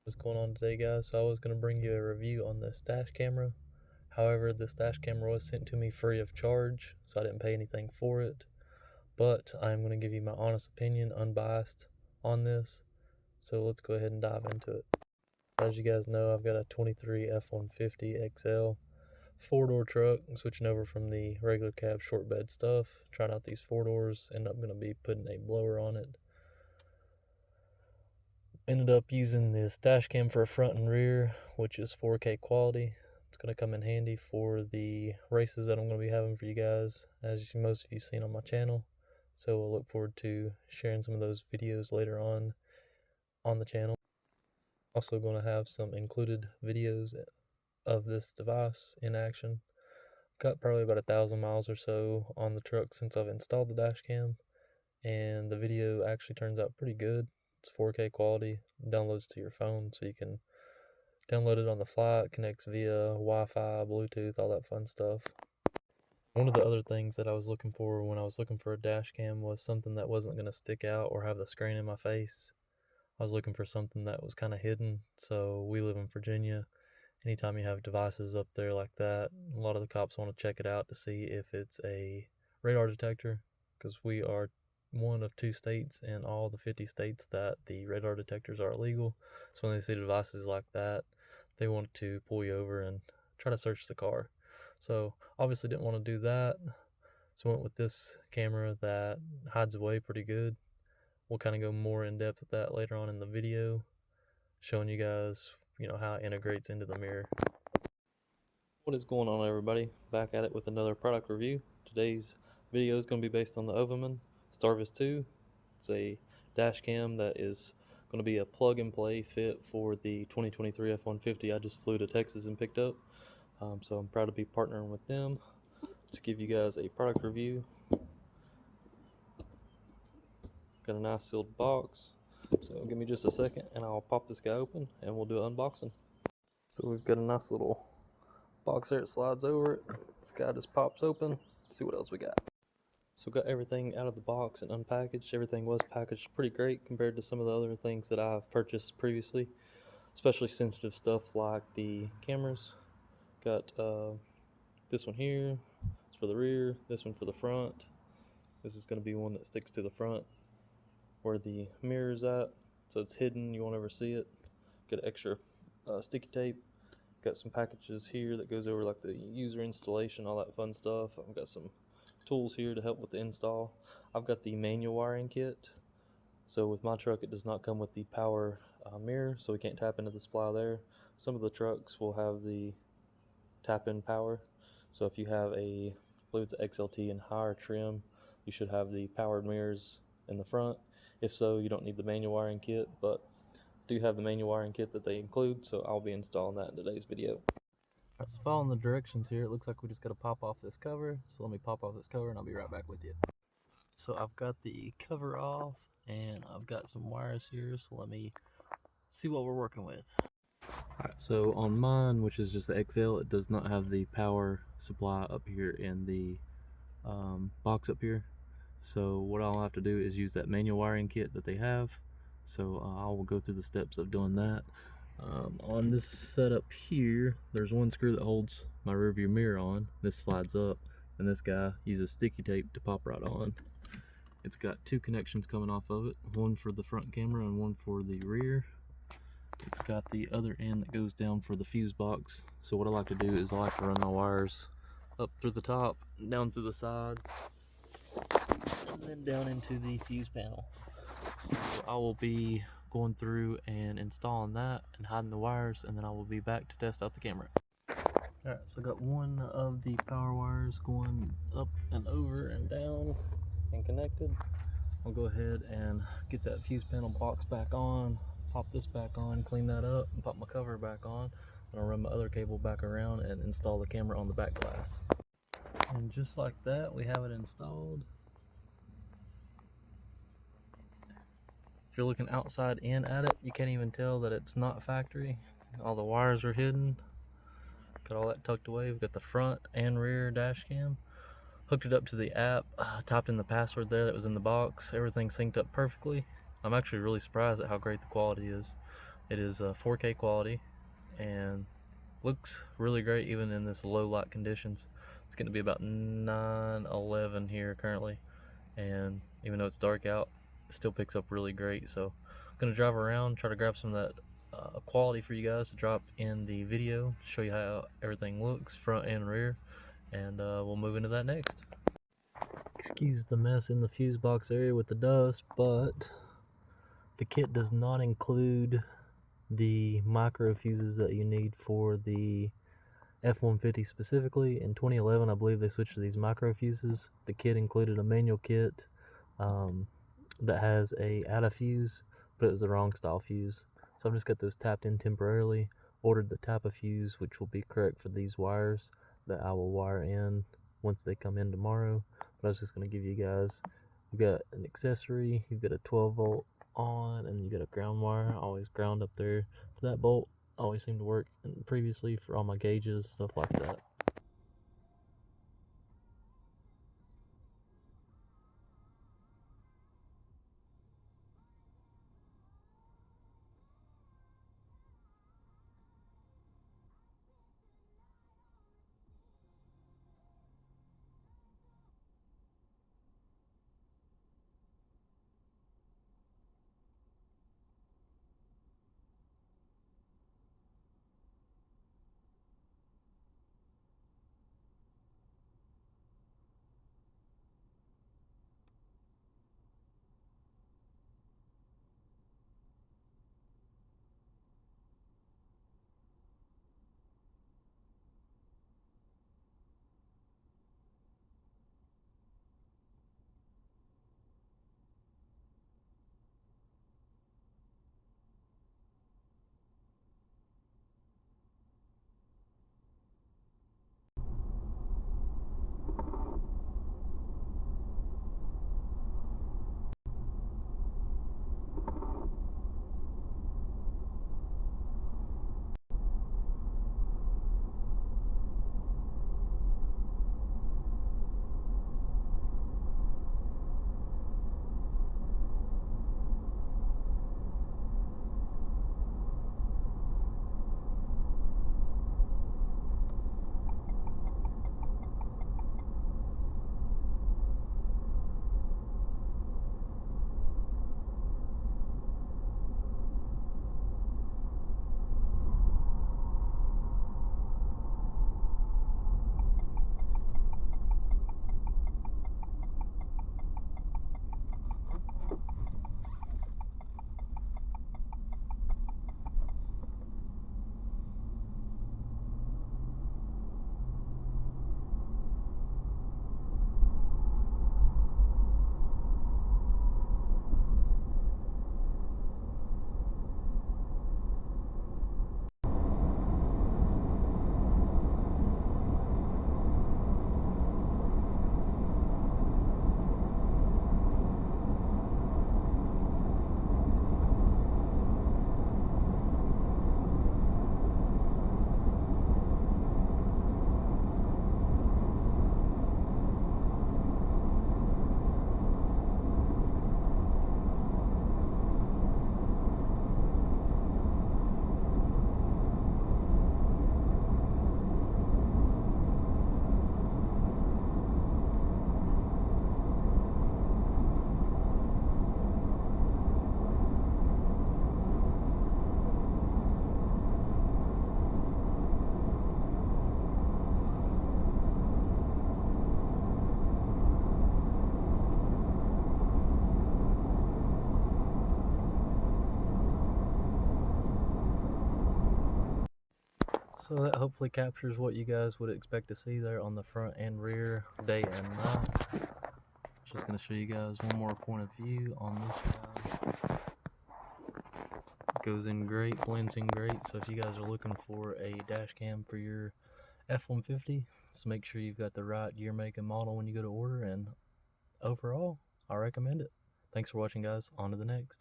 What's going on today, guys? So I was going to bring you a review on this dash camera. However, this dash camera was sent to me free of charge, so I didn't pay anything for it. But I'm going to give you my honest opinion, unbiased, on this. So let's go ahead and dive into it. As you guys know, I've got a 23 F150 XL 4-door truck. I'm switching over from the regular cab short bed stuff. Trying out these 4 doors, and I'm going to be putting a blower on it. Ended up using this dash cam for front and rear, which is 4K quality. It's going to come in handy for the races that I'm going to be having for you guys, as most of you seen on my channel. So we'll look forward to sharing some of those videos later on the channel. Also going to have some included videos of this device in action. Got probably about 1,000 miles or so on the truck since I've installed the dash cam, and the video actually turns out pretty good. It's 4K quality, downloads to your phone, so you can download it on the fly. It connects via Wi-Fi, Bluetooth, all that fun stuff. One of the other things that I was looking for when I was looking for a dash cam was something that wasn't going to stick out or have the screen in my face. I was looking for something that was kind of hidden. So we live in Virginia. Anytime you have devices up there like that, a lot of the cops want to check it out to see if it's a radar detector, because we are one of 2 states in all the 50 states that the radar detectors are illegal. So when they see devices like that, they want to pull you over and try to search the car. So obviously didn't want to do that, so went with this camera that hides away pretty good. We'll kind of go more in depth with that later on in the video, showing you guys how it integrates into the mirror. What is going on, everybody? Back at it with another product review. Today's video is going to be based on the Ovaman Starvis 2. It's a dash cam that is going to be a plug and play fit for the 2023 F150 I just flew to Texas and picked up. So I'm proud to be partnering with them to give you guys a product review. Got a nice sealed box. So give me just a second and I'll pop this guy open and we'll do an unboxing. So we've got a nice little box there, it slides over it. This guy just pops open. Let's see what else we got. So got everything out of the box and unpackaged. Everything was packaged pretty great compared to some of the other things that I've purchased previously, especially sensitive stuff like the cameras. Got this one here, it's for the rear, this one for the front. This is going to be one that sticks to the front where the mirror is at, so it's hidden, you won't ever see it. Got extra sticky tape. Got some packages here that goes over like the user installation, all that fun stuff. I've got some tools here to help with the install. I've got the manual wiring kit. So with my truck, it does not come with the power mirror, so we can't tap into the supply there. Some of the trucks will have the tap-in power. So if you have I believe it's an XLT and higher trim, you should have the powered mirrors in the front. If so, you don't need the manual wiring kit, but do have the manual wiring kit that they include, so I'll be installing that in today's video. Alright, so following the directions here, it looks like we just got to pop off this cover. So let me pop off this cover and I'll be right back with you. So I've got the cover off and I've got some wires here, so let me see what we're working with. Alright, so on mine, which is just the XL, it does not have the power supply up here in the box up here. So what I'll have to do is use that manual wiring kit that they have. So I will go through the steps of doing that. On this setup here, there's one screw that holds my rear view mirror on. This slides up, and this guy uses sticky tape to pop right on. It's got 2 connections coming off of it, one for the front camera and one for the rear. It's got the other end that goes down for the fuse box. So what I like to do is I like to run my wires up through the top, down through the sides, and then down into the fuse panel. So I will be going through and installing that and hiding the wires, and then I will be back to test out the camera. Alright, so I got one of the power wires going up and over and down and connected. I'll go ahead and get that fuse panel box back on, pop this back on, clean that up, and pop my cover back on. And I'll run my other cable back around and install the camera on the back glass. And just like that, we have it installed. If you're looking outside in at it, you can't even tell that it's not factory. All the wires are hidden. Got all that tucked away. We've got the front and rear dash cam. Hooked it up to the app, typed in the password there that was in the box. Everything synced up perfectly. I'm actually really surprised at how great the quality is. It is 4K quality and looks really great even in this low light conditions. It's going to be about 9:11 here currently, and even though it's dark out, it still picks up really great. So I'm going to drive around, try to grab some of that quality for you guys to drop in the video, show you how everything looks front and rear, and we'll move into that next. Excuse the mess in the fuse box area with the dust, but the kit does not include the micro fuses that you need for the F150 specifically. In 2011, I believe they switched to these micro fuses. The kit included a manual kit that has a ATA fuse, but it was the wrong style fuse. So I've just got those tapped in temporarily, ordered the type of fuse which will be correct for these wires that I will wire in once they come in tomorrow. But I was just going to give you guys, you've got an accessory, you've got a 12 volt on, and you got a ground wire. I always ground up there for that bolt. Always seemed to work, and previously for all my gauges, stuff like that. So that hopefully captures what you guys would expect to see there on the front and rear, day and night. Just going to show you guys one more point of view on this side. Goes in great, blends in great. So if you guys are looking for a dash cam for your F150, so make sure you've got the right year, make, and model when you go to order. And overall, I recommend it. Thanks for watching, guys. On to the next.